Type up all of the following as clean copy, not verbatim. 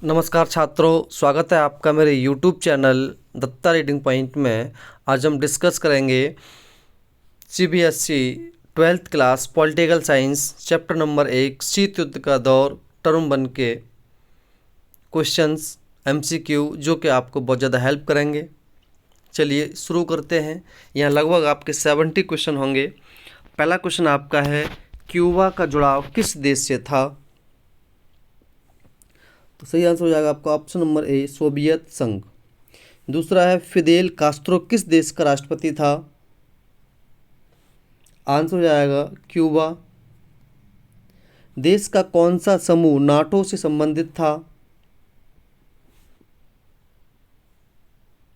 नमस्कार छात्रों, स्वागत है आपका मेरे YouTube channel Datta reading point में। आज हम डिस्कस करेंगे CBSE 12th class political science chapter number 1 शीत युद्ध का दौर टर्म 1 के क्वेश्चंस MCQ जो कि आपको बहुत ज़्यादा हेल्प करेंगे। चलिए शुरू करते हैं। यहाँ लगभग आपके 70 क्वेश्चन होंगे। पहला क्वेश्चन आपका है, क्यूबा का जुड़ाव किस देश से था? तो सही आंसर हो जाएगा आपका ऑप्शन नंबर ए, सोवियत संघ। दूसरा है, फिदेल कास्त्रो किस देश का राष्ट्रपति था? आंसर हो जाएगा क्यूबा। देश का कौन सा समूह नाटो से संबंधित था?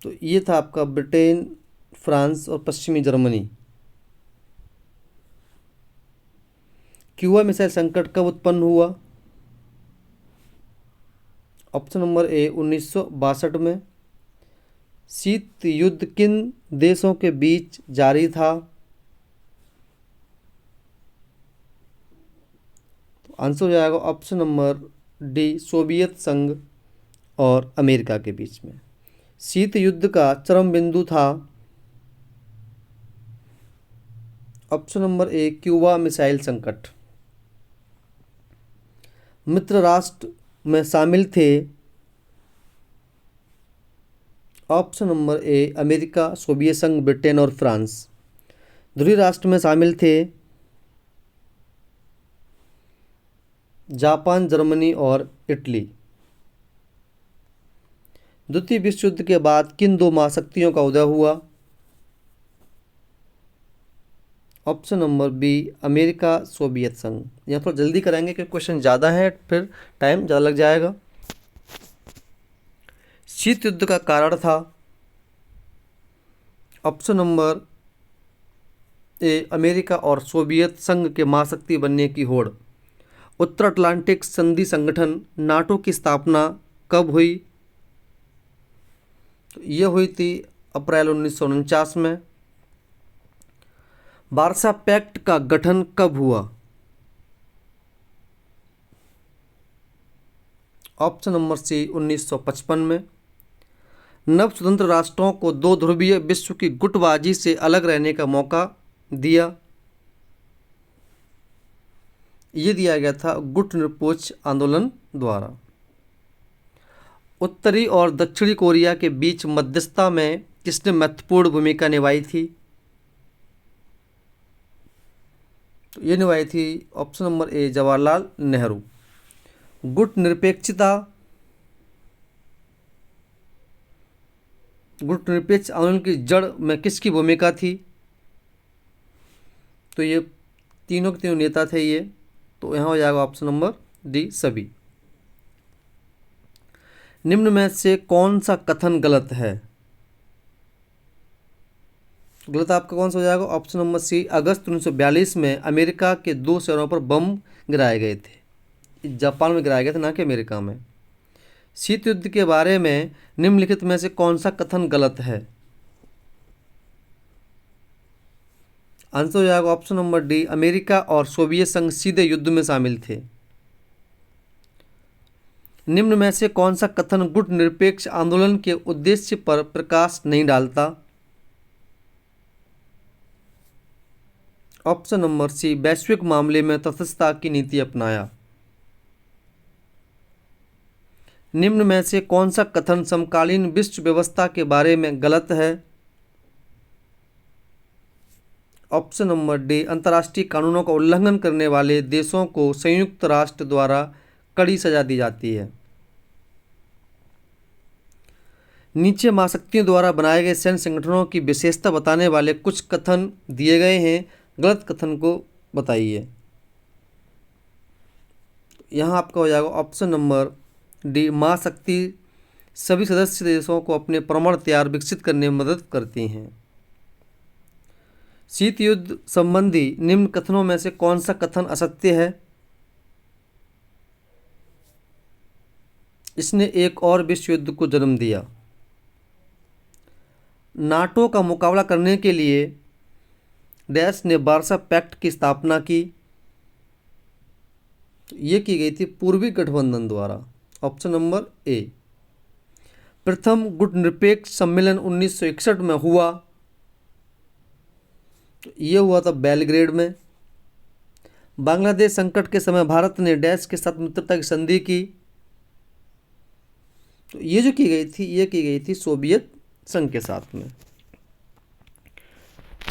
तो ये था आपका ब्रिटेन, फ्रांस और पश्चिमी जर्मनी। क्यूबा मिसाइल संकट कब उत्पन्न हुआ? ऑप्शन नंबर ए, 1962 में। शीत युद्ध किन देशों के बीच जारी था? तो आंसर हो जाएगा ऑप्शन नंबर डी, सोवियत संघ और अमेरिका के बीच में। शीत युद्ध का चरम बिंदु था? Option number A, Cuba missile संकट। मित्र राष्ट्र में शामिल थे? Option number A, America, Soviet संघ, ब्रिटेन और फ्रांस। ध्रुवीय राष्ट्र में शामिल थे? जापान, जर्मनी और इटली। द्वितीय विश्व युद्ध के बाद किन दो महाशक्तियों का उदय हुआ? Option number B, America, Soviet संघ। यहाँ पर जल्दी करेंगे क्योंकि क्वेश्चन ज़्यादा है, फिर टाइम ज़्यादा लग जाएगा। शीत युद्ध का कारण था? ऑप्शन नंबर ए, अमेरिका और सोवियत संघ के महाशक्ति बनने की होड़। उत्तर अटलांटिक संधि संगठन नाटो की स्थापना कब हुई? तो ये हुई थी अप्रैल 1949 में। वार्सा पैक्ट का गठन कब हुआ? ऑप्शन नंबर सी, 1955 में। नव स्वतंत्र राष्ट्रों को दो ध्रुवीय विश्व की गुटबाजी से अलग रहने का मौका दिया? ये दिया गया था गुट निरपेक्ष आंदोलन द्वारा। उत्तरी और दक्षिणी कोरिया के बीच मध्यस्थता में किसने महत्वपूर्ण भूमिका निभाई थी? तो ये निभाई थी option number A, Jawaharlal Nehru. गुट निरपेक्षता, गुट निरपेक्ष आंदोलन की जड़ में किसकी भूमिका थी? तो ये तीनों के तीनों नेता थे ये। तो यहाँ हो जाएगा ऑप्शन नंबर डी, सभी। निम्न में से कौन सा कथन गलत है? गलत आपका कौन सा हो जाएगा? ऑप्शन नंबर सी, अगस्त 1942 में अमेरिका के दो शहरों पर बम गिराए गए थे। जापान में गिराए गए थे, ना कि अमेरिका में। शीत युद्ध के बारे में निम्नलिखित में से कौन सा कथन गलत है? आंसर हो जाएगा ऑप्शन नंबर डी, अमेरिका और सोवियत संघ सीधे युद्ध में शामिल थे। निम्न में से कौन सा कथन गुट निरपेक्ष आंदोलन के उद्देश्य पर प्रकाश नहीं डालता? ऑप्शन नंबर सी, वैश्विक मामले में तटस्थता की नीति अपनाया। निम्न में से कौन सा कथन समकालीन विश्व व्यवस्था के बारे में गलत है? ऑप्शन नंबर डी, अंतर्राष्ट्रीय कानूनों का उल्लंघन करने वाले देशों को संयुक्त राष्ट्र द्वारा कड़ी सजा दी जाती है। नीचे महाशक्तियों द्वारा बनाए गए सैन्य संगठनों की विशेषता बताने वाले कुछ कथन दिए गए हैं, गलत कथन को बताइए। यहाँ आपका हो जाएगा ऑप्शन नंबर डी, महाशक्ति सभी सदस्य देशों को अपने परमाणु हथियार विकसित करने में मदद करती हैं। शीत युद्ध संबंधी निम्न कथनों में से कौन सा कथन असत्य है? इसने एक और विश्व युद्ध को जन्म दिया। नाटो का मुकाबला करने के लिए डैश ने वार्सा पैक्ट की स्थापना की? ये की गई थी पूर्वी गठबंधन द्वारा। Option number A. प्रथम गुटनिरपेक्ष सम्मेलन 1961 में हुआ, तो ये हुआ था बेलग्रेड में। बांग्लादेश संकट के समय भारत ने डैश के साथ मित्रता की संधि की, तो ये जो की गई थी ये की गई थी सोवियत संघ के साथ में।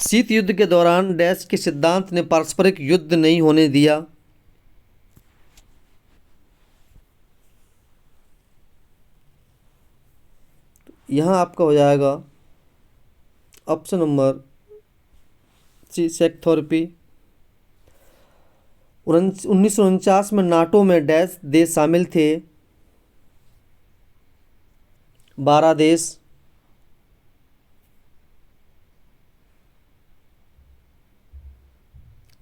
शीत युद्ध के दौरान डैश के सिद्धांत ने पारस्परिक युद्ध नहीं होने दिया। यहाँ आपका हो जाएगा ऑप्शन नंबर सी, सेक्थोरपी। 1949 में नाटो में डैश देश शामिल थे, 12 देश।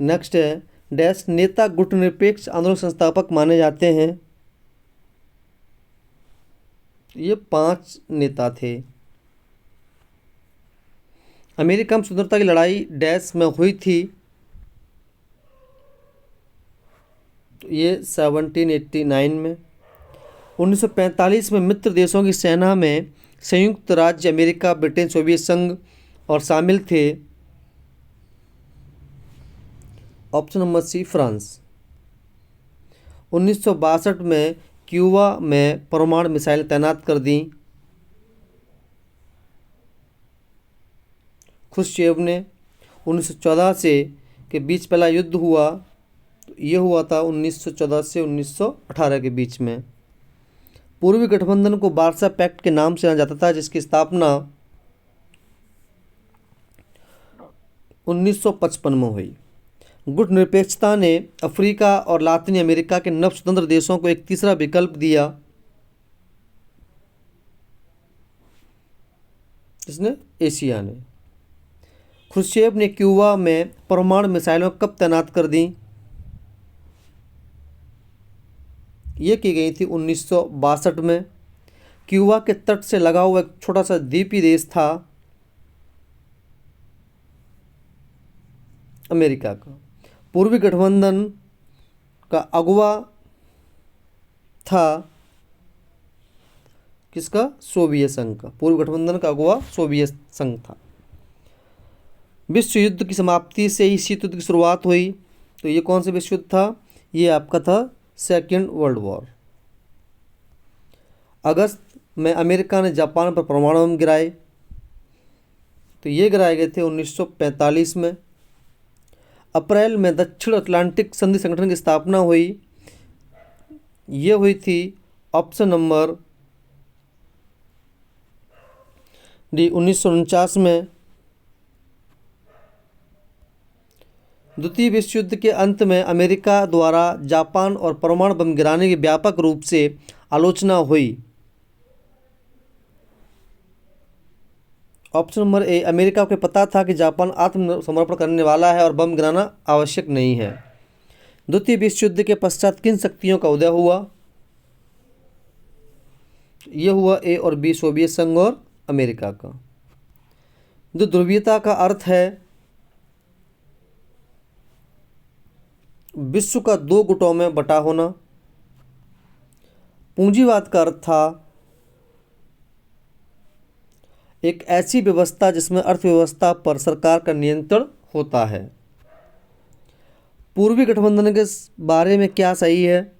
नेक्स्ट है डैश नेता गुटनिरपेक्ष आंदोलन संस्थापक माने जाते हैं, ये 5 नेता थे। अमेरिका में स्वतंत्रता की लड़ाई डैश में हुई थी, तो ये 1789 में। 1945 में मित्र देशों की सेना में संयुक्त राज्य अमेरिका, ब्रिटेन, सोवियत संघ और शामिल थे, ऑप्शन नंबर सी, फ्रांस। 1962 में क्यूबा में परमाणु मिसाइल तैनात कर दी खुश्चेव ने। 1914 से के बीच पहला युद्ध हुआ, तो ये हुआ था 1914 से 1918 के बीच में। पूर्वी गठबंधन को वार्सा पैक्ट के नाम से जाना जाता था, जिसकी स्थापना 1955 में हुई। गुटनिरपेक्षता ने अफ्रीका और लातिन अमेरिका के नव स्वतंत्र देशों को एक तीसरा विकल्प दिया, जिसने एशिया ने। खुश्चेव ने क्यूबा में परमाणु मिसाइलों कब तैनात कर दी, ये की गई थी 1962 में। क्यूबा के तट से लगा हुआ एक छोटा सा द्वीपीय देश था अमेरिका का। पूर्वी गठबंधन का अगुवा था किसका, सोवियत संघ का। पूर्व गठबंधन का अगुवा सोवियत संघ था। विश्व युद्ध की समाप्ति से ही शीत युद्ध की शुरुआत हुई, तो ये कौन सा विश्व युद्ध था, ये आपका था सेकेंड वर्ल्ड वॉर। अगस्त में अमेरिका ने जापान पर परमाणु बम गिराए, तो ये गिराए गए थे 1945 में। अप्रैल में दक्षिण अटलांटिक संधि संगठन की स्थापना हुई, ये हुई थी ऑप्शन नंबर डी 1949 में। द्वितीय विश्व युद्ध के अंत में अमेरिका द्वारा जापान और परमाणु बम गिराने की व्यापक रूप से आलोचना हुई, ऑप्शन नंबर ए। अमेरिका को पता था कि जापान आत्मसमर्पण करने वाला है और बम गिराना आवश्यक नहीं है। द्वितीय विश्व युद्ध के पश्चात किन शक्तियों का उदय हुआ, यह हुआ ए और बी, सोवियत संघ और अमेरिका का। द्विध्रुवीयता का अर्थ है विश्व का 2 गुटों में बटा होना। पूंजीवाद का अर्थ था एक ऐसी व्यवस्था जिसमें अर्थव्यवस्था पर सरकार का नियंत्रण होता है। पूर्वी गठबंधन के बारे में क्या सही है,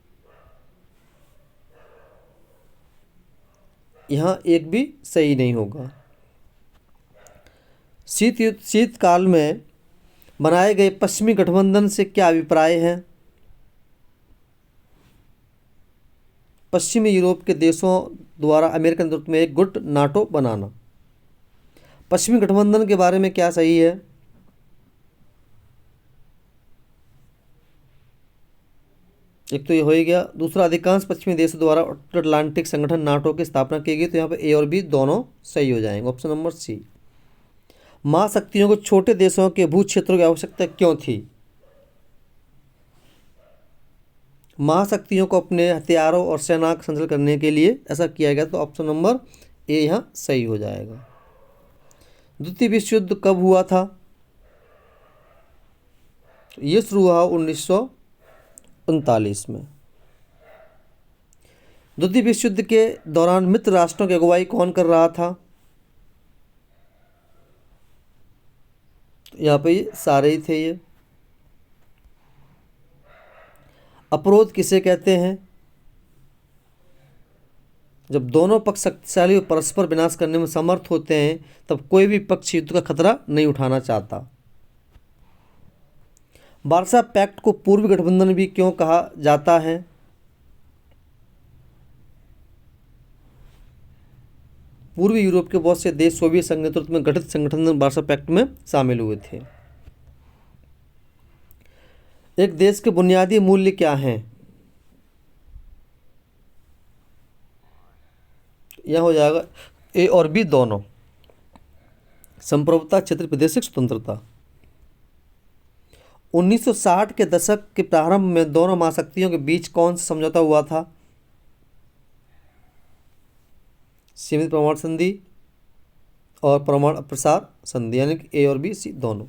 यहाँ एक भी सही नहीं होगा। शीतकाल में बनाए गए पश्चिमी गठबंधन से क्या अभिप्राय है, पश्चिमी यूरोप के देशों द्वारा अमेरिकन नेतृत्व में एक गुट नाटो बनाना। पश्चिमी गठबंधन के बारे में क्या सही है, एक तो ये हो ही गया। दूसरा, अधिकांश पश्चिमी देशों द्वारा उत्तर अटलांटिक संगठन नाटो की स्थापना की गई, तो यहाँ पे ए और बी दोनों सही हो जाएंगे, ऑप्शन नंबर सी। महाशक्तियों को छोटे देशों के भू क्षेत्रों की आवश्यकता क्यों थी, महाशक्तियों को अपने हथियारों और सेना का संचालन करने के लिए ऐसा किया गया, तो ऑप्शन नंबर ए यहाँ सही हो जाएगा। द्वितीय विश्व युद्ध कब हुआ था, ये शुरू हुआ 1939 में। द्वितीय विश्व युद्ध के दौरान मित्र राष्ट्रों की अगुवाई कौन कर रहा था? यहाँ पे ये सारे ही थे ये। अपरोध किसे कहते हैं? जब दोनों पक्ष शक्तिशाली और परस्पर विनाश करने में समर्थ होते हैं तब कोई भी पक्ष युद्ध का खतरा नहीं उठाना चाहता। वार्सा पैक्ट को पूर्वी गठबंधन भी क्यों कहा जाता है? पूर्वी यूरोप के बहुत से देश सोवियत संघ नेतृत्व में गठित संगठन वार्सा पैक्ट में शामिल हुए थे। एक देश के बुनियादी मूल्य क्या हैं? यह हो जाएगा ए और बी दोनों। संप्रभुता, क्षेत्रीय प्रादेशिक स्वतंत्रता। 1960 के दशक के प्रारंभ में दोनों महाशक्तियों के बीच कौन सा समझौता हुआ था? सीमित परमाणु संधि और परमाणु प्रसार संधि, यानी कि ए और बी सी दोनों।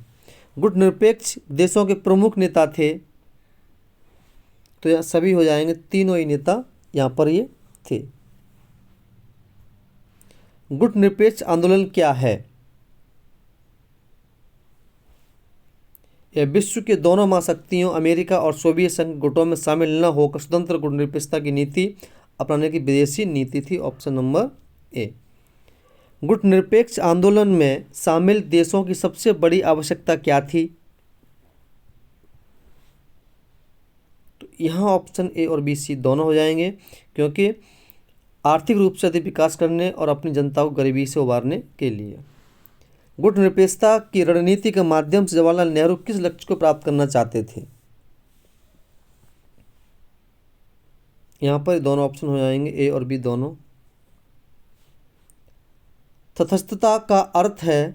गुट निरपेक्ष देशों के प्रमुख नेता थे, तो यह सभी हो जाएंगे, तीनों ही नेता यहाँ पर ये थे। गुट निरपेक्ष आंदोलन क्या है? यह विश्व के दोनों महाशक्तियों अमेरिका और सोवियत संघ गुटों में शामिल न होकर स्वतंत्र गुट निरपेक्षता की नीति अपनाने की विदेशी नीति थी। Option number A. गुट निरपेक्ष आंदोलन में शामिल देशों की सबसे बड़ी आवश्यकता क्या थी? तो यहाँ ऑप्शन ए और बी सी दोनों हो जाएंगे, क्योंकि आर्थिक रूप से अधिक विकास करने और अपनी जनता को गरीबी से उबारने के लिए। गुट निरपेक्षता की रणनीति के माध्यम से जवाहरलाल नेहरू किस लक्ष्य को प्राप्त करना चाहते थे? यहाँ पर दोनों ऑप्शन हो जाएंगे, ए और बी दोनों। तटस्थता का अर्थ है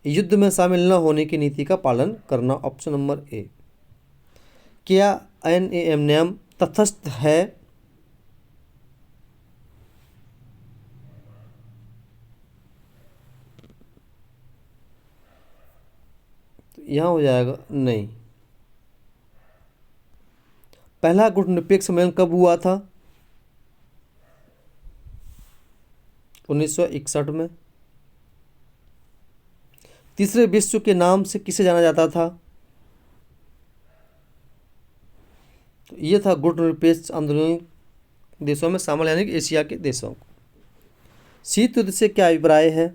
युद्ध में शामिल न होने की नीति का पालन करना। Option number A. क्या NAM नियम तटस्थ है? तो यहाँ हो जाएगा नहीं। पहला गुट निरपेक्ष सम्मेलन कब हुआ था? 1961 में। तीसरे विश्व के नाम से किसे जाना जाता था? तो ये था गुट निरपेक्ष आंदोलन देशों में शामिल, यानी कि एशिया के देशों को। शीत युद्ध से क्या अभिप्राय है?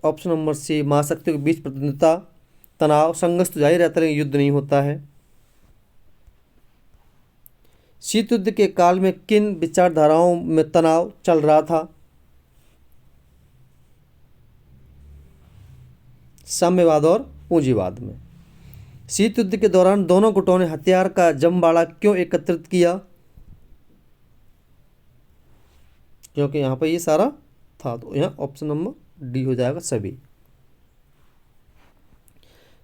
Option number C. महाशक्तियों के बीच प्रतिद्वंद्विता, तनाव, संघर्ष तो जारी रहता है लेकिन युद्ध नहीं होता है। शीत युद्ध के काल में किन विचारधाराओं में तनाव चल रहा था? साम्यवाद और पूंजीवाद में। शीत युद्ध के दौरान दोनों गुटों ने हथियार का जमवाड़ा क्यों एकत्रित किया? क्योंकि यहाँ पर ये सारा था, तो यहाँ ऑप्शन नंबर डी हो जाएगा सभी।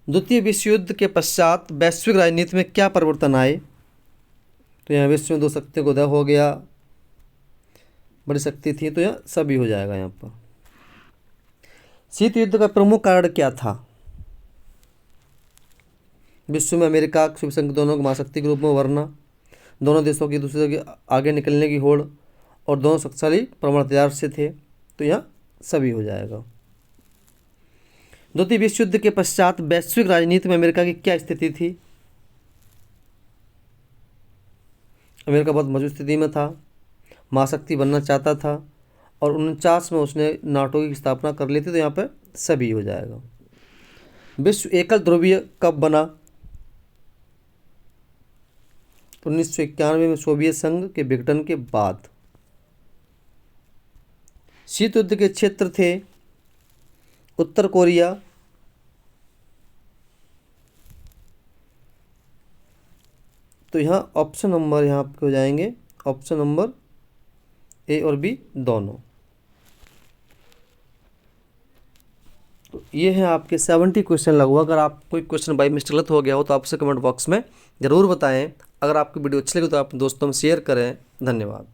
द्वितीय विश्व युद्ध के पश्चात वैश्विक राजनीति में क्या परिवर्तन आए? तो यहाँ विश्व में दो शक्तियों को उदय हो गया, बड़ी शक्ति थी, तो यहाँ सभी हो जाएगा यहाँ पर। शीत युद्ध का प्रमुख कारण क्या था? विश्व में अमेरिका, सोवियत संघ दोनों को महाशक्ति के रूप में उभरना, दोनों देशों की दूसरे के आगे निकलने की होड़, और दोनों शक्तिशाली परमाणु हथियार से थे, तो यहाँ सभी हो जाएगा। द्वितीय विश्व युद्ध के पश्चात वैश्विक राजनीति में अमेरिका की क्या स्थिति थी? अमेरिका बहुत मजबूत स्थिति में था, महाशक्ति बनना चाहता था, और 49 में उसने नाटो की स्थापना कर ली थी, तो यहाँ पे सभी हो जाएगा। विश्व एकल ध्रुवीय कब बना? 1991 में सोवियत संघ के विघटन के बाद। शीत युद्ध के क्षेत्र थे उत्तर कोरिया, तो यहाँ ऑप्शन नंबर यहाँ पे हो जाएंगे, ऑप्शन नंबर ए और बी दोनों। तो ये है आपके 70 क्वेश्चन लगभग। अगर आप कोई क्वेश्चन बाई मिस्टेक गलत हो गया हो तो आपसे कमेंट बॉक्स में ज़रूर बताएं। अगर आपकी वीडियो अच्छी लगी तो आप दोस्तों में शेयर करें। धन्यवाद।